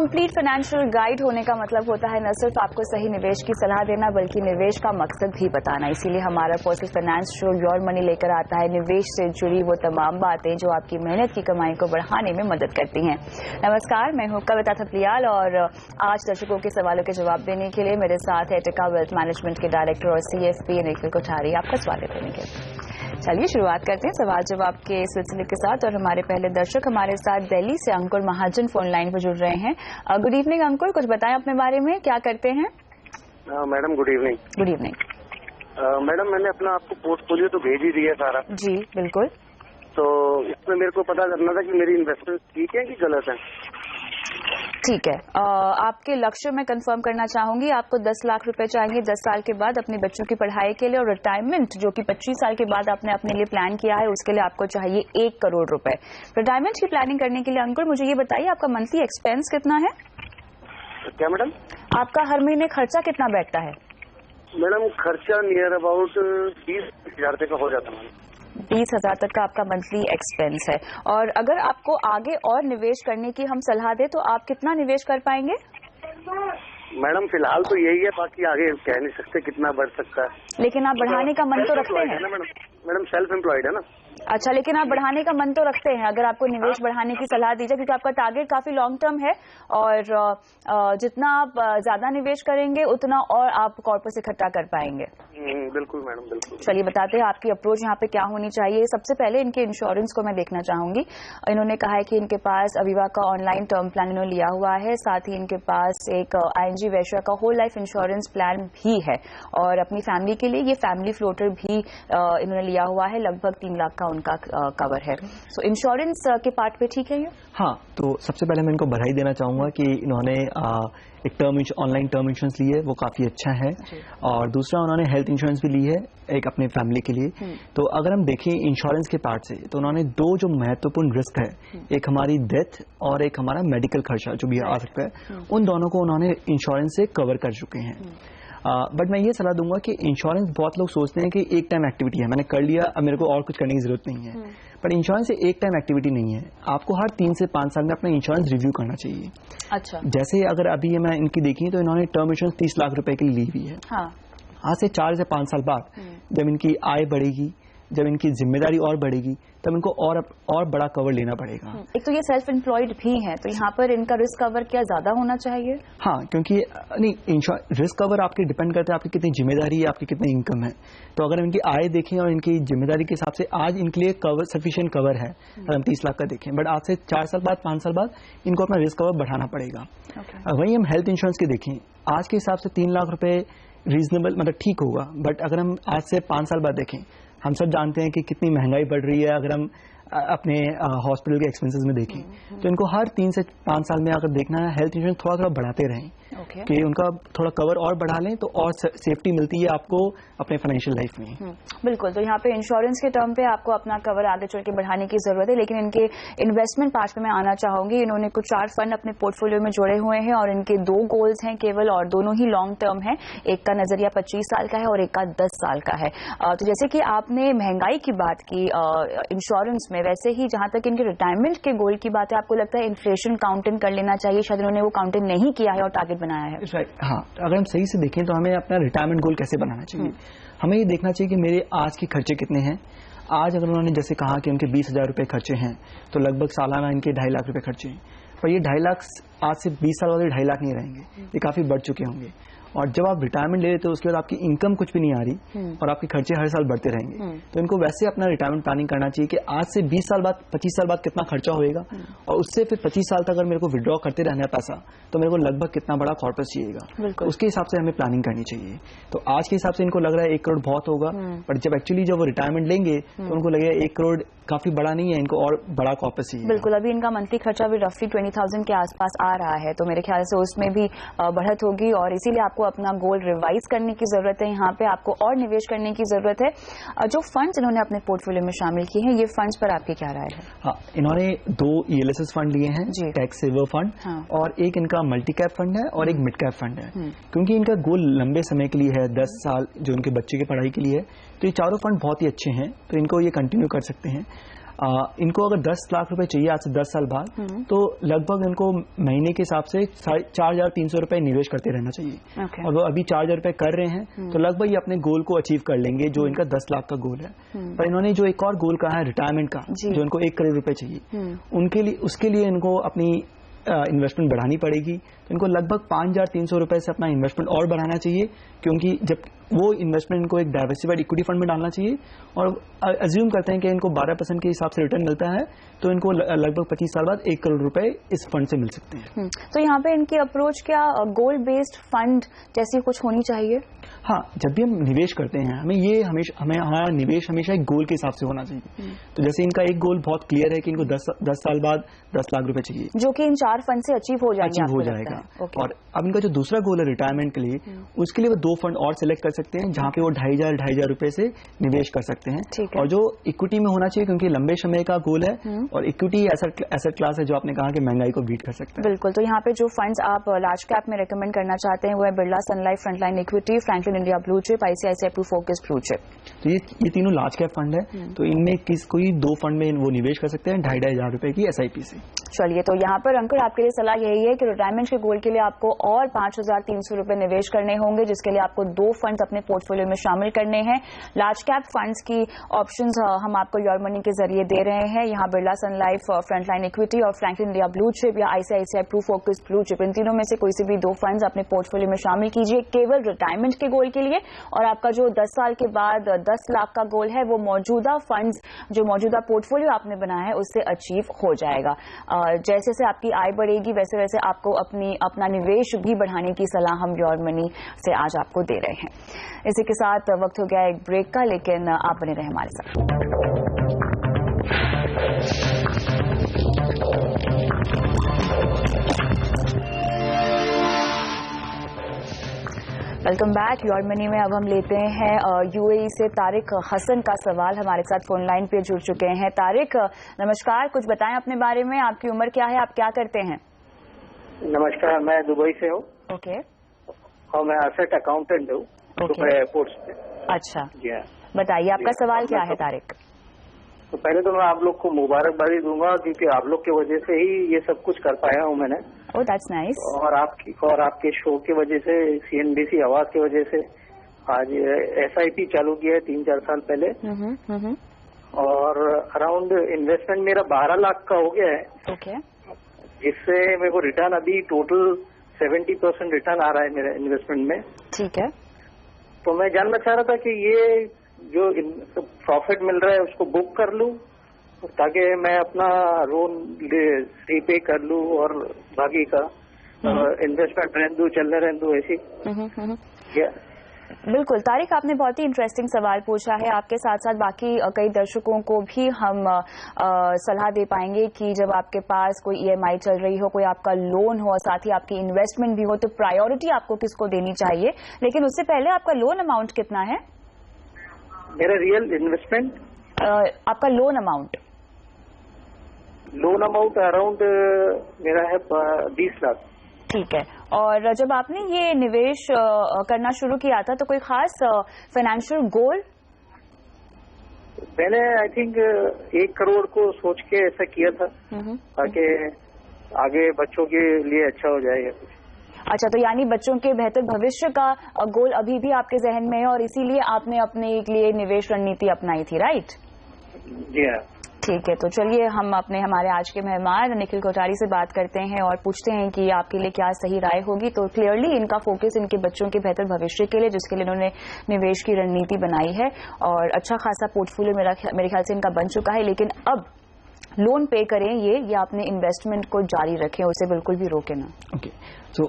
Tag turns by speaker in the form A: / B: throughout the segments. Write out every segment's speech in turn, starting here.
A: Complete financial guide होने का मतलब होता है न सिर्फ आपको सही निवेश की सलाह देना बल्कि निवेश का मकसद भी बताना। इसीलिए हमारा personal finance show your money लेकर आता है निवेश से जुड़ी वो तमाम बातें जो आपकी मेहनत की कमाई को बढ़ाने में मदद करती हैं। नमस्कार, मैं हूं कविता थपलियाल और आज दर्शकों के सवालों के जवाब देने के लिए मेरे साथ है टिका वेल्थ मैनेजमेंट के डायरेक्टर और CFP निखिल कोठारी। आपका स्वागत करेंगे। चलिए शुरुआत करते हैं सवाल जवाब के सिलसिले के साथ और हमारे पहले दर्शक हमारे साथ दिल्ली से अंकुर महाजन फोन लाइन पर जुड़ रहे हैं। गुड इवनिंग अंकुर, कुछ बताएं अपने बारे में, क्या करते हैं?
B: Madam good evening.
A: Good evening
B: madam, मैंने अपना आपको पोर्टफोलियो तो भेज ही दिया सारा।
A: जी बिल्कुल।
B: तो इसमें मेरे को पता करना था कि मेरी इन्वेस्टमेंट ठीक है कि गलत है।
A: ठीक है, आपके लक्ष्य में कंफर्म करना चाहूंगी। आपको 10 लाख रुपए चाहिए 10 साल के बाद अपने बच्चों की पढ़ाई के लिए, और रिटायरमेंट जो कि 25 साल के बाद आपने अपने लिए प्लान किया है उसके लिए आपको चाहिए 1 करोड़ रुपए। रिटायरमेंट की प्लानिंग करने के लिए अंकुर मुझे ये बताइए आपका मंथली एक्सपेंस कितना है?
B: क्या मैडम?
A: आपका हर महीने खर्चा कितना बैठता है?
B: मैडम खर्चा नियर अबाउट 20,000 तक का हो जाता है।
A: 20,000 तक का आपका मंथली एक्सपेंस है। और अगर आपको आगे और निवेश करने की हम सलाह दें तो आप कितना निवेश कर पाएंगे?
B: मैडम फिलहाल तो यही है, बाकी आगे कह नहीं सकते कितना बढ़ सकता है।
A: लेकिन आप बढ़ाने का मन तो रखते हैं?
B: मैडम सेल्फ एम्प्लॉयड है ना।
A: अच्छा, लेकिन आप बढ़ाने का मन तो रखते हैं अगर आपको निवेश बढ़ाने की सलाह दी जाए, क्योंकि आपका टारगेट काफी लॉन्ग टर्म है और जितना आप ज्यादा निवेश करेंगे उतना और आप कॉर्पस इकट्ठा कर पाएंगे।
B: बिल्कुल मैडम, बिल्कुल।
A: चलिए बताते हैं आपकी अप्रोच यहाँ पे क्या होनी चाहिए। सबसे पहले इनके इंश्योरेंस को मैं देखना चाहूंगी। इन्होंने कहा है कि इनके पास अविवा का ऑनलाइन टर्म प्लान इन्होंने लिया हुआ है, साथ ही इनके पास एक ING वैश्य का होल लाइफ इंश्योरेंस प्लान भी है और अपनी फैमिली के लिए ये फैमिली फ्लोटर भी इन्होंने लिया हुआ है। लगभग 3 लाख का उनका कवर है। सो इंश्योरेंस के पार्ट पे ठीक है ये?
C: हाँ, तो सबसे पहले मैं इनको बधाई देना चाहूंगा कि इन्होंने एक ऑनलाइन टर्म इंश्योरेंस ली है, वो काफी अच्छा है। और दूसरा उन्होंने हेल्थ इंश्योरेंस भी ली है एक अपने फैमिली के लिए। तो अगर हम देखें इंश्योरेंस के पार्ट से तो उन्होंने 2 जो महत्वपूर्ण रिस्क है, एक हमारी डेथ और एक हमारा मेडिकल खर्चा जो भी आ सकता है, उन दोनों को उन्होंने इंश्योरेंस से कवर कर चुके हैं। बट मैं ये सलाह दूंगा कि इंश्योरेंस बहुत लोग सोचते हैं कि एक टाइम एक्टिविटी है, मैंने कर लिया अब मेरे को और कुछ करने की जरूरत नहीं है। पर इंश्योरेंस एक टाइम एक्टिविटी नहीं है, आपको हर 3 से 5 साल में अपना इंश्योरेंस रिव्यू करना चाहिए।
A: अच्छा।
C: जैसे अगर अभी ये मैं इनकी देखी तो इन्होंने टर्म इंश्योरेंस 30 लाख रुपए की ली हुई है।
A: हाँ।
C: आज से 4 से 5 साल बाद जब इनकी आय बढ़ेगी, जब इनकी जिम्मेदारी और बढ़ेगी, तब इनको और बड़ा कवर लेना पड़ेगा।
A: एक तो ये सेल्फ एम्प्लॉयड भी है, तो यहाँ पर इनका रिस्क कवर क्या ज्यादा होना चाहिए?
C: हाँ, क्योंकि नहीं, रिस्क कवर आपके डिपेंड करता है आपकी कितनी जिम्मेदारी है, आपकी कितनी इनकम है। तो अगर इनकी आय देखें और इनकी जिम्मेदारी के हिसाब से आज इनके लिए कवर सफिशिएंट कवर है अगर हम 30 लाख का देखें, बट आज से 4 साल बाद 5 साल बाद इनको अपना रिस्क कवर बढ़ाना पड़ेगा। वहीं हम हेल्थ इंश्योरेंस के देखें, आज के हिसाब से 3 लाख रुपए रीजनेबल मतलब ठीक होगा, बट अगर हम आज से 5 साल बाद देखें, हम सब जानते हैं कि कितनी महंगाई बढ़ रही है। अगर हम अपने हॉस्पिटल के एक्सपेंसेस में देखें तो इनको हर 3 से 5 साल में अगर देखना है हेल्थ इंश्योरेंस थोड़ा बढ़ाते रहें कि उनका थोड़ा कवर और बढ़ा लें तो और सेफ्टी मिलती है आपको अपने फाइनेंशियल लाइफ में।
A: बिल्कुल, तो यहाँ पे इंश्योरेंस के टर्म पे आपको अपना कवर आगे चल के बढ़ाने की जरूरत है। लेकिन इनके इन्वेस्टमेंट पार्ट पे मैं आना चाहूंगी। इन्होंने कुछ 4 फंड अपने पोर्टफोलियो में जोड़े हुए हैं और इनके 2 गोल्स हैं केवल, और दोनों ही लॉन्ग टर्म है। एक का नजरिया 25 साल का है और एक का 10 साल का है। तो जैसे कि आपने महंगाई की बात की इंश्योरेंस में, वैसे ही जहां तक इनके रिटायरमेंट के गोल की बात है, आपको लगता है इन्फ्लेशन काउंटिंग कर लेना चाहिए? शायद इन्होंने वो काउंटिंग नहीं किया है और टारगेट बनाया है।
C: हाँ, अगर हम सही से देखें तो हमें अपना रिटायरमेंट गोल कैसे बनाना चाहिए, हमें ये देखना चाहिए कि मेरे आज के खर्चे कितने हैं। आज अगर उन्होंने जैसे कहा कि उनके 20,000 रुपए खर्चे हैं तो लगभग सालाना इनके 2.5 लाख रुपए खर्चे हैं, पर ये 2.5 लाख आज से 20 साल बाद 2.5 लाख नहीं रहेंगे, ये काफी बढ़ चुके होंगे। और जब आप रिटायरमेंट ले लेते हो उसके बाद आपकी इनकम कुछ भी नहीं आ रही और आपके खर्चे हर साल बढ़ते रहेंगे। तो इनको वैसे अपना रिटायरमेंट प्लानिंग करना चाहिए कि आज से 20 साल बाद 25 साल बाद कितना खर्चा होएगा और उससे फिर 25 साल तक अगर मेरे को विड्रॉ करते रहना है पैसा तो मेरे को लगभग कितना बड़ा कॉर्पस चाहिएगा, तो उसके हिसाब से हमें प्लानिंग करनी चाहिए। तो आज के हिसाब से इनको लग रहा है 1 करोड़ बहुत होगा, पर जब एक्चुअली जब वो रिटायरमेंट लेंगे तो उनको लगेगा 1 करोड़ काफी बड़ा नहीं है, इनको और बड़ा कॉर्पस चाहिए।
A: बिल्कुल, अभी इनका मंथली खर्चा भी रफली 20,000 के आसपास आ रहा है, तो मेरे ख्याल से उसमें भी बढ़त होगी और इसीलिए आपको अपना गोल रिवाइज करने की जरूरत है। यहाँ पे आपको और निवेश करने की जरूरत है। जो फंड्स इन्होंने अपने पोर्टफोलियो में शामिल किए हैं, ये फंड्स पर आपकी क्या राय है?
C: हाँ, इन्होंने 2 ELSS फंड लिए हैं, टैक्स सेवर फंड। हाँ। और एक इनका मल्टी कैप फंड है और एक मिड कैप फंड है। क्योंकि इनका गोल लंबे समय के लिए है, 10 साल जो उनके बच्चे की पढ़ाई के लिए है, तो ये चारों फंड बहुत ही अच्छे हैं, तो इनको ये कंटिन्यू कर सकते हैं। इनको अगर 10 लाख रुपए चाहिए आज से 10 साल बाद, तो लगभग इनको महीने के हिसाब से 4,300 रुपए निवेश करते रहना चाहिए। और वो अभी 4,000 रुपए कर रहे हैं, तो लगभग ये अपने गोल को अचीव कर लेंगे, जो इनका 10 लाख का गोल है। पर इन्होंने जो एक और गोल कहा है रिटायरमेंट का, जो इनको 1 करोड़ रुपए चाहिए, उनके लिए, उसके लिए इनको अपनी इन्वेस्टमेंट बढ़ानी पड़ेगी। तो इनको लगभग 5,300 रुपए से अपना इन्वेस्टमेंट और बढ़ाना चाहिए, क्योंकि जब वो इन्वेस्टमेंट इनको एक डाइवर्सिफाइड इक्विटी फंड में डालना चाहिए। और अज्यूम करते हैं कि इनको 12% के हिसाब से रिटर्न मिलता है, तो इनको लगभग 25 साल बाद 1 करोड़ रुपए इस फंड से मिल सकते हैं।
A: तो यहाँ पे इनकी अप्रोच क्या गोल बेस्ड फंड जैसी कुछ होनी चाहिए?
C: हाँ, जब भी हम निवेश करते हैं हमें हमारा निवेश हमेशा एक गोल के हिसाब से होना चाहिए। तो जैसे इनका एक गोल बहुत क्लियर है कि इनको 10 साल बाद 10 लाख रुपए चाहिए,
A: जो कि इन 4 फंड से अचीव हो जाएगा।
C: और अब इनका जो दूसरा गोल है रिटायरमेंट के लिए, उसके लिए वो 2 फंड और सिलेक्ट कर सकते हैं, जहां पे वो 2,500 रुपए से निवेश कर सकते हैं। और जो इक्विटी में होना चाहिए, क्योंकि लंबे समय का गोल है, और इक्विटी एसेट क्लास है जो आपने कहा कि महंगाई को बीट कर सकता है।
A: बिल्कुल। तो यहाँ पे जो फंड्स आप लार्ज कैप में रेकमेंड करना चाहते हैं वो है बिरला सन life frontline equity, Franklin India blue chip, ICICI pru focus blue chip.
C: तो ये तीनों लार्ज कैप फंड है। तो इनमें कोई 2 फंड में वो निवेश कर सकते हैं 2,500 रुपए की SIP से।
A: चलिए, तो यहाँ पर अंकुर आपके लिए सलाह यही है कि रिटायरमेंट के गोल के लिए आपको और 5,300 रुपए निवेश करने होंगे, जिसके लिए आपको 2 फंड्स अपने पोर्टफोलियो में शामिल करने हैं। लार्ज कैप फंड्स की ऑप्शंस हम आपको योर मनी के जरिए दे रहे हैं। यहाँ बिरला सन लाइफ फ्रंटलाइन इक्विटी और फ्रैंकलिन इंडिया ब्लू चिप या ICICI pru focus blue chip, इन तीनों में से कोई से भी 2 फंड्स अपने पोर्टफोलियो में शामिल कीजिए केवल रिटायरमेंट के गोल के लिए। और आपका जो 10 साल के बाद 10 लाख का गोल है, वो मौजूदा फंड्स, जो मौजूदा पोर्टफोलियो आपने बनाया है, उससे अचीव हो जाएगा। जैसे जैसे आपकी आय बढ़ेगी, वैसे वैसे आपको अपना निवेश भी बढ़ाने की सलाह हम योर मनी से आज आपको दे रहे हैं। इसी के साथ वक्त हो गया एक ब्रेक का, लेकिन आप बने रहे हमारे साथ। Welcome back. योर मनी में अब हम लेते हैं UAE से तारिक हसन का सवाल। हमारे साथ फोन लाइन पे जुड़ चुके हैं। तारिक नमस्कार, कुछ बताएं अपने बारे में, आपकी उम्र क्या है, आप क्या करते हैं?
B: नमस्कार, मैं दुबई से हूँ।
A: ओके।
B: और मैं एसेट अकाउंटेंट हूँ दुबई एयरपोर्ट से।
A: अच्छा
B: जी हाँ,
A: बताइए आपका सवाल क्या है तारिक?
B: तो पहले तो मैं आप लोग को मुबारकबादी दूंगा, क्योंकि आप लोग की वजह से ही ये सब कुछ कर पाया हूँ मैंने।
A: Oh that's nice. और
B: आपके शो की वजह से, CNBC आवाज की वजह से आज SIP चालू किया है 3-4 साल पहले। और अराउंड इन्वेस्टमेंट मेरा 12 लाख का हो गया है।
A: ओके।
B: जिससे मेरे को रिटर्न अभी टोटल 70% रिटर्न आ रहा है मेरे इन्वेस्टमेंट में।
A: ठीक है।
B: तो मैं जानना चाह रहा था कि ये जो प्रॉफिट मिल रहा है उसको बुक कर लूं, ताकि मैं अपना लोन रीपे कर लूं और बाकी का इन्वेस्टमेंट रहने दूं, चलने रहने दूं, ऐसी।
A: बिल्कुल तारिक, आपने बहुत ही इंटरेस्टिंग सवाल पूछा है। आपके साथ साथ बाकी कई दर्शकों को भी हम सलाह दे पाएंगे कि जब आपके पास कोई EMI चल रही हो, कोई आपका लोन हो और साथ ही आपकी इन्वेस्टमेंट भी हो, तो प्रायोरिटी आपको किसको देनी चाहिए। लेकिन उससे पहले आपका लोन अमाउंट कितना है?
B: मेरा रियल इन्वेस्टमेंट,
A: आपका लोन अमाउंट
B: अराउंड मेरा है 20 लाख।
A: ठीक है। और जब आपने ये निवेश करना शुरू किया था, तो कोई खास फाइनेंशियल गोल?
B: मैंने आई थिंक 1 करोड़ को सोच के ऐसा किया था, ताकि आगे बच्चों के लिए अच्छा हो जाएगा कुछ।
A: अच्छा, तो यानी बच्चों के बेहतर भविष्य का गोल अभी भी आपके जहन में है, और इसीलिए आपने अपने लिए निवेश रणनीति अपनाई थी, राइट?
B: जी हाँ।
A: ठीक है। तो चलिए हम हमारे आज के मेहमान निखिल कोठारी से बात करते हैं और पूछते हैं कि आपके लिए क्या सही राय होगी। तो क्लियरली इनका फोकस इनके बच्चों के बेहतर भविष्य के लिए, जिसके लिए इन्होंने निवेश की रणनीति बनाई है, और अच्छा खासा पोर्टफोलियो मेरे ख्याल से इनका बन चुका है। लेकिन अब लोन पे करें ये, या अपने इन्वेस्टमेंट को जारी रखें, उसे बिल्कुल भी रोके ना।
C: ओके। सो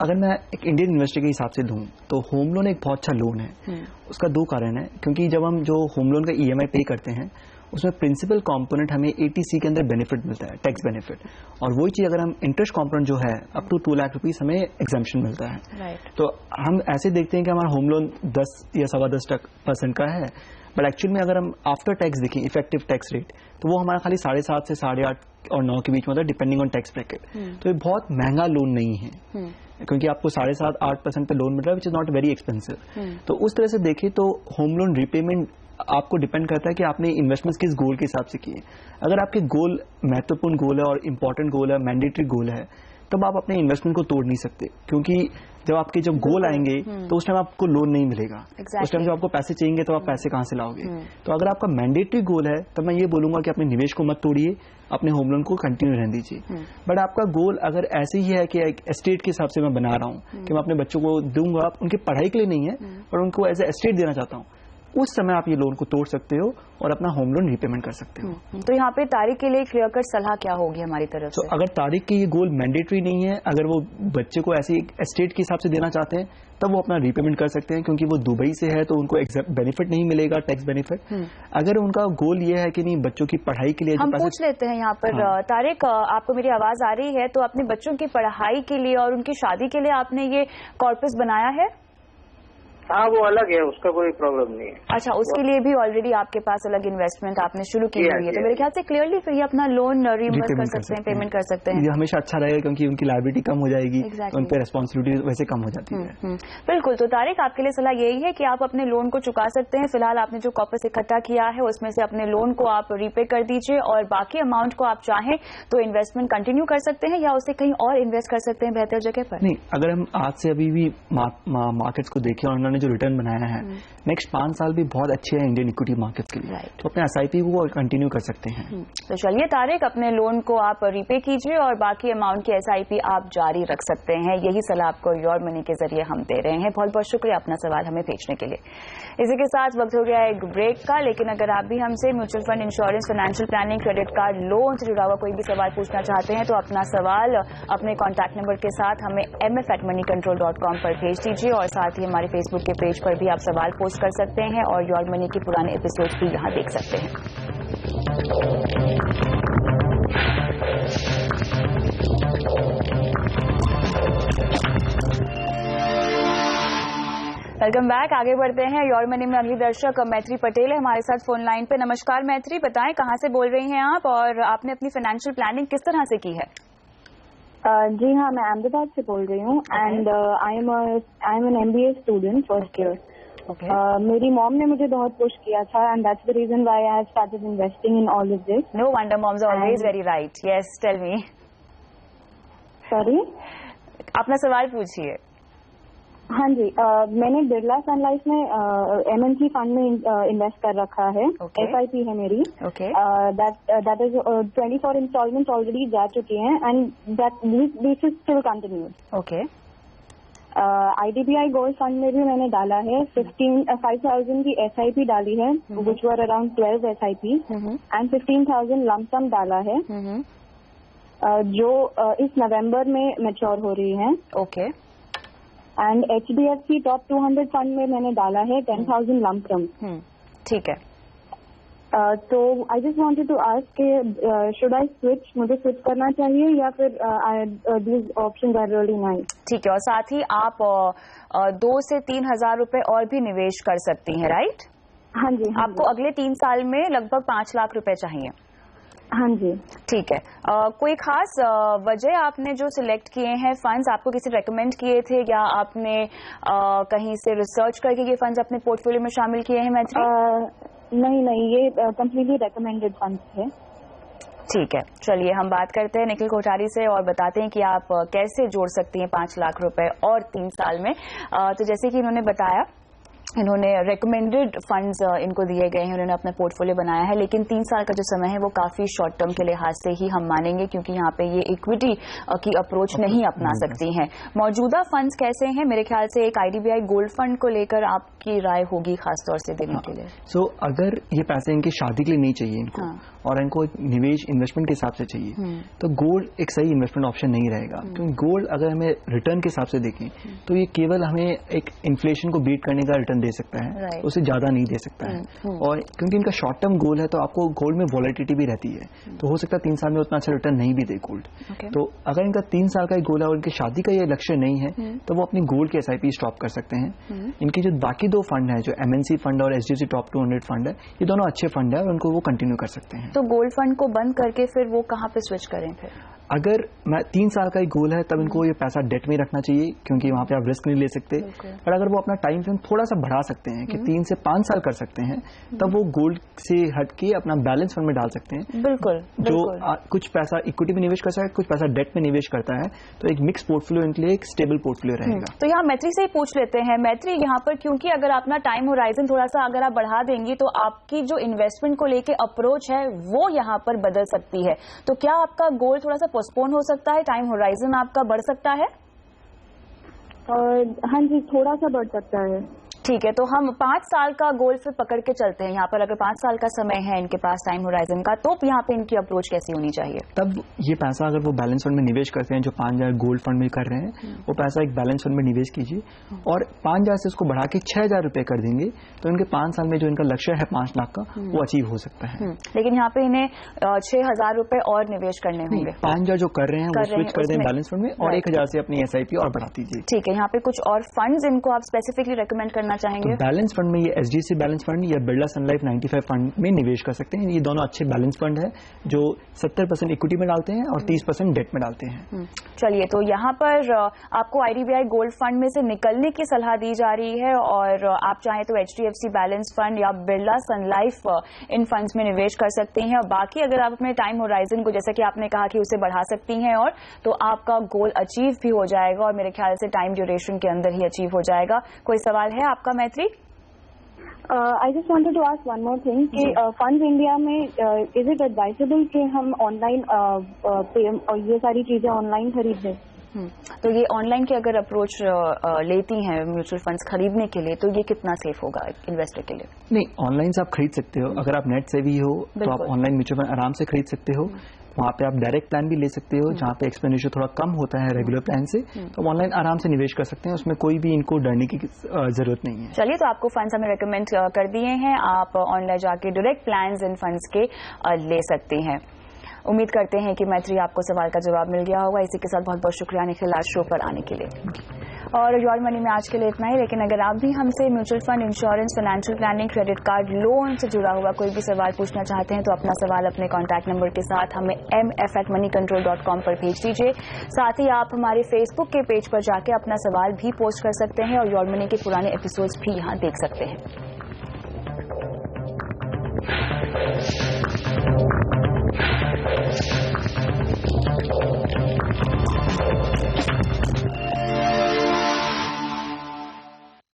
C: अगर मैं एक इंडियन इन्वेस्टर के हिसाब से दूं, तो होम लोन एक बहुत अच्छा लोन है। उसका 2 कारण है, क्योंकि जब हम जो होम लोन का EMI पे करते हैं, उसमें प्रिंसिपल कंपोनेंट हमें ATC के अंदर बेनिफिट मिलता है, टैक्स बेनिफिट। और वही चीज अगर हम इंटरेस्ट कंपोनेंट जो है अप टू 2 लाख रुपीस हमें एग्जाम्पशन मिलता है।
A: right.
C: तो हम ऐसे देखते हैं कि हमारा होम लोन 10 या 10.25% का है, बट एक्चुअल में अगर हम आफ्टर टैक्स देखें इफेक्टिव टैक्स रेट, तो वो हमारा खाली 7.5 से 8.5 और 9 के बीच में होता है, डिपेंडिंग ऑन टैक्स ब्रैकेट। तो ये बहुत महंगा लोन नहीं है, क्योंकि आपको 7.5-8% पे लोन मिल रहा है, which is not very expensive. तो उस तरह से देखें तो होम लोन रिपेमेंट आपको डिपेंड करता है कि आपने इन्वेस्टमेंट्स किस गोल के हिसाब से किए। अगर आपके गोल महत्वपूर्ण गोल है और इंपॉर्टेंट गोल है, मैंडेटरी गोल है, तब आप अपने इन्वेस्टमेंट को तोड़ नहीं सकते, क्योंकि जब गोल आएंगे तो उस टाइम आपको लोन नहीं मिलेगा। उस टाइम जब आपको पैसे चाहिए तो आप पैसे कहाँ से लाओगे? तो अगर आपका मैंडेटरी गोल है तब मैं ये बोलूंगा कि अपने निवेश को मत तोड़िए, अपने होम लोन को कंटिन्यू रहने दीजिए। बट आपका गोल अगर ऐसे ही है कि एक एस्टेट के हिसाब से मैं बना रहा हूँ कि मैं अपने बच्चों को दूंगा, उनकी पढ़ाई के लिए नहीं है पर उनको एज ए एस्टेट देना चाहता हूँ, उस समय आप ये लोन को तोड़ सकते हो और अपना होम लोन रीपेमेंट कर सकते हो।
A: तो यहाँ पे तारिक के लिए क्लियर कट सलाह क्या होगी हमारी तरफ से?
C: अगर तारिक के ये गोल मैंडेटरी नहीं है, अगर वो बच्चे को ऐसे एस्टेट के हिसाब से देना चाहते हैं तब वो अपना रीपेमेंट कर सकते हैं, क्योंकि वो दुबई से है तो उनको बेनिफिट नहीं मिलेगा, टैक्स बेनिफिट। अगर उनका गोल ये है कि नहीं बच्चों की पढ़ाई के लिए,
A: हम पूछ लेते हैं यहाँ पर। तारिक, आपको मेरी आवाज आ रही है? तो अपने बच्चों की पढ़ाई के लिए और उनकी शादी के लिए आपने ये कॉर्पस बनाया है?
B: हाँ, वो अलग है, उसका कोई प्रॉब्लम नहीं है।
A: अच्छा, उसके लिए भी ऑलरेडी आपके पास अलग इन्वेस्टमेंट आपने शुरू की हुई है, तो मेरे ख्याल से क्लियरली फिर ये अपना लोन रीइंबर्स कर सकते हैं, पेमेंट कर सकते हैं।
C: ये हमेशा अच्छा रहेगा क्योंकि उनकी लायबिलिटी कम हो जाएगी, उन पर रिस्पॉन्सिबिलिटी वैसे कम हो जाती है।
A: बिल्कुल। तो तारिक, आपके लिए सलाह यही है कि आप अपने लोन को चुका सकते हैं। फिलहाल आपने जो कॉर्पस इकट्ठा किया है उसमें से अपने लोन को आप रीपे कर दीजिए और बाकी अमाउंट को आप चाहें तो इन्वेस्टमेंट कंटिन्यू कर सकते हैं या उसे कहीं और इन्वेस्ट कर सकते हैं बेहतर जगह पर।
C: नहीं, अगर हम आज से अभी भी मार्केट्स को देखें और उन्होंने जो रिटर्न बनाया है, नेक्स्ट 5 साल भी बहुत अच्छे हैं इंडियन इक्विटी मार्केट के लिए, तो अपने SIP को कंटिन्यू कर सकते हैं।
A: तो चलिए तारिक, अपने लोन को आप रीपे कीजिए और बाकी अमाउंट की SIP आप जारी रख सकते हैं। यही सलाह आपको योर मनी के जरिए हम दे रहे हैं। बहुत बहुत शुक्रिया अपना सवाल हमें भेजने के लिए। इसी के साथ वक्त हो गया एक ब्रेक का, लेकिन अगर आप भी हमसे mutual fund, insurance, financial planning, credit card, loan से जुड़ा हुआ कोई भी सवाल पूछना चाहते हैं तो अपना सवाल अपने कॉन्टैक्ट नंबर के साथ हमें mf@moneycontrol.com पर भेज दीजिए और साथ ही हमारे फेसबुक के पेज पर भी आप सवाल पोस्ट कर सकते हैं और योर मनी के पुराने एपिसोड भी यहाँ देख सकते हैं। Welcome back. आगे बढ़ते हैं। योर मनी में अगली दर्शक मैत्री पटेल है हमारे साथ फोन लाइन पे। नमस्कार मैत्री, बताएं कहां से बोल रही हैं आप और आपने अपनी फाइनेंशियल प्लानिंग किस तरह से की है?
D: जी हाँ, मैं अहमदाबाद से बोल रही हूँ and I am an MBA student first year. मेरी मॉम ने मुझे बहुत पुश किया था and that's the reason why I have started investing in all of this.
A: No wonder, moms are always very right. Yes, tell me.
D: Sorry,
A: अपना सवाल पूछिए।
D: हाँ जी, मैंने बिरला सन लाइफ में MNC फंड में इन्वेस्ट कर रखा है। SIP है मेरी। दैट इज 24 इंस्टॉलमेंट ऑलरेडी जा चुकी हैं and this is still continued.
A: Okay.
D: IDBI gold fund में भी मैंने डाला है। 5,000 की SIP डाली है, which were around 12 SIP and 15,000 lump sum डाला है, जो इस नवंबर में मैच्योर हो रही है।
A: Okay.
D: And HDFC top 200 fund में मैंने डाला है 10,000 लमसम।
A: ठीक है।
D: तो I just wanted to ask, should I switch, मुझे स्विच करना चाहिए या फिर these options are really nice?
A: ठीक है। और साथ ही आप 2 से 3 हजार रुपए और भी निवेश कर सकती हैं, राइट?
D: हाँ जी।
A: आपको अगले 3 साल में लगभग 5 लाख रुपए चाहिए।
D: हाँ जी।
A: ठीक है। कोई खास वजह आपने जो सिलेक्ट किए हैं फंड्स, आपको किसी रेकमेंड किए थे या आपने कहीं से रिसर्च करके ये फंड्स अपने पोर्टफोलियो में शामिल किए हैं मैत्री?
D: नहीं, ये कंप्लीटली रेकमेंडेड फंड्स थे।
A: ठीक है। चलिए हम बात करते हैं निखिल कोठारी से और बताते हैं कि आप कैसे जोड़ सकती हैं 5 लाख रुपए और 3 साल में। तो जैसे कि इन्होंने बताया, इन्होंने रेकमेंडेड फंड्स इनको दिए गए हैं, उन्होंने अपना पोर्टफोलियो बनाया है, लेकिन 3 साल का जो समय है वो काफी शॉर्ट टर्म के लिहाज से ही हम मानेंगे, क्योंकि यहाँ पे ये इक्विटी की अप्रोच नहीं अपना सकती हैं। मौजूदा फंड्स कैसे हैं? मेरे ख्याल से एक IDBI गोल्ड फंड को लेकर आपकी राय होगी खासतौर से देने के लिए।
C: सो अगर ये पैसे इनकी शादी के लिए नहीं चाहिए इनको, और इनको एक निवेश इन्वेस्टमेंट के हिसाब से चाहिए, तो गोल्ड एक सही इन्वेस्टमेंट ऑप्शन नहीं रहेगा। क्योंकि गोल्ड अगर हमें रिटर्न के हिसाब से देखें तो ये केवल हमें एक इन्फ्लेशन को बीट करने का रिटर्न दे सकता है, उससे ज्यादा नहीं दे सकता है। और क्योंकि इनका शॉर्ट टर्म गोल है तो आपको गोल्ड में वॉलेटिलिटी भी रहती है, तो हो सकता है 3 साल में उतना अच्छा रिटर्न नहीं भी दे गोल्ड। तो अगर इनका 3 साल का गोल है और इनकी शादी का ये लक्ष्य नहीं है तो वो अपनी गोल्ड की SIP स्टॉप कर सकते हैं। इनकी जो बाकी 2 फंड है, जो MNC फंड और HDFC टॉप 200 फंड है, ये दोनों अच्छे फंड है और उनको वो कंटिन्यू कर सकते हैं।
A: तो गोल्ड फंड को बंद करके फिर वो कहाँ पे स्विच करें फिर?
C: अगर मैं 3 साल का ही गोल है तब इनको ये पैसा डेट में रखना चाहिए, क्योंकि वहां पे आप रिस्क नहीं ले सकते। और अगर वो अपना टाइम फ्रेम थोड़ा सा बढ़ा सकते हैं कि 3 से 5 साल कर सकते हैं, तब वो गोल्ड से हट के अपना बैलेंस फंड में डाल सकते हैं।
A: बिल्कुल,
C: जो कुछ पैसा इक्विटी में निवेश कर सकता है, कुछ पैसा डेट में निवेश करता है, तो एक मिक्स पोर्टफोलियो इनके लिए एक स्टेबल पोर्टफोलियो रहेगा।
A: तो यहाँ मैत्री से ही पूछ लेते हैं। मैत्री, यहाँ पर क्योंकि अगर अपना टाइम होराइजन थोड़ा सा अगर आप बढ़ा देंगी तो आपकी जो इन्वेस्टमेंट को लेके अप्रोच है वो यहाँ पर बदल सकती है। तो क्या आपका गोल थोड़ा सा पोस्टपोन हो सकता है, टाइम होराइजन आपका बढ़ सकता है?
D: हाँ जी, थोड़ा सा बढ़ सकता है।
A: ठीक है, तो हम 5 साल का गोल फिर पकड़ के चलते हैं। यहाँ पर अगर 5 साल का समय है इनके पास टाइम होराइजन का, तो यहाँ पे इनकी अप्रोच कैसी होनी चाहिए?
C: तब ये पैसा अगर वो बैलेंस फंड में निवेश करते हैं, जो 5,000 गोल्ड फंड में कर रहे हैं, वो पैसा एक बैलेंस फंड में निवेश कीजिए और 5,000 से उसको बढ़ा के 6,000 रुपए कर देंगे, तो इनके 5 साल में जो इनका लक्ष्य है 5 लाख का, वो अचीव हो सकता है।
A: लेकिन यहाँ पे इन्हें 6,000 रुपए और निवेश करने होंगे।
C: 5,000 जो कर रहे हैं वो स्विच कर दें बैलेंस फंड में और 1,000 से अपनी SIP और बढ़ा दीजिए।
A: ठीक है, यहाँ पे कुछ और फंड्स इनको आप स्पेसिफिकली रेकमेंड करना चाहेंगे?
C: बैलेंस फंड में ये HDFC बैलेंस फंड या बिरला सन लाइफ 95 फंड में निवेश कर सकते हैं। ये दोनों अच्छे बैलेंस फंड है जो 70% इक्विटी में डालते हैं और 30% डेट में डालते हैं।
A: चलिए, तो यहाँ पर आपको IDBI गोल्ड फंड में से निकलने की सलाह दी जा रही है और आप चाहें तो HDFC बैलेंस फंड या बिरला सन लाइफ इन फंड्स में निवेश कर सकती हैं। और बाकी अगर आप अपने टाइम होराइजन को, जैसे कि आपने कहा कि उसे बढ़ा सकती हैं, और तो आपका गोल अचीव भी हो जाएगा और मेरे ख्याल से टाइम ड्यूरेशन के अंदर ही अचीव हो जाएगा। कोई सवाल है आपका मैत्री?
D: I just wanted to ask one more thing कि फंड्स इंडिया में इज इट एडवाइजेबल कि हम ऑनलाइन ये सारी चीजें ऑनलाइन खरीद लें?
A: तो ये ऑनलाइन की अगर अप्रोच लेती हैं म्यूचुअल फंड्स खरीदने के लिए, तो ये कितना सेफ होगा इन्वेस्टर के लिए?
C: नहीं, ऑनलाइन से आप खरीद सकते हो। अगर आप नेट से भी हो तो आप ऑनलाइन म्यूचुअल फंड आराम से खरीद सकते हो। वहाँ पे आप डायरेक्ट प्लान भी ले सकते हो, जहाँ पे एक्सपेंडिचर थोड़ा कम होता है रेगुलर प्लान से, तो ऑनलाइन आराम से निवेश कर सकते हैं। उसमें कोई भी इनको डरने की जरूरत नहीं है।
A: चलिए, तो आपको फंड्स हमें रेकमेंड कर दिए हैं, आप ऑनलाइन जाके डायरेक्ट प्लान्स इन फंड्स के ले सकते हैं। उम्मीद करते हैं कि मैत्री आपको सवाल का जवाब मिल गया होगा। इसी के साथ बहुत बहुत शुक्रिया निखिल आज शो पर आने के लिए। और योर मनी में आज के लिए इतना ही। लेकिन अगर आप भी हमसे mutual fund, insurance, financial planning, credit card, loan से जुड़ा हुआ कोई भी सवाल पूछना चाहते हैं तो अपना सवाल अपने कॉन्टैक्ट नंबर के साथ हमें mf@moneycontrol.com पर भेज दीजिए। साथ ही आप हमारे फेसबुक के पेज पर जाके अपना सवाल भी पोस्ट कर सकते हैं और योर मनी के पुराने एपिसोड्स भी यहाँ देख सकते हैं।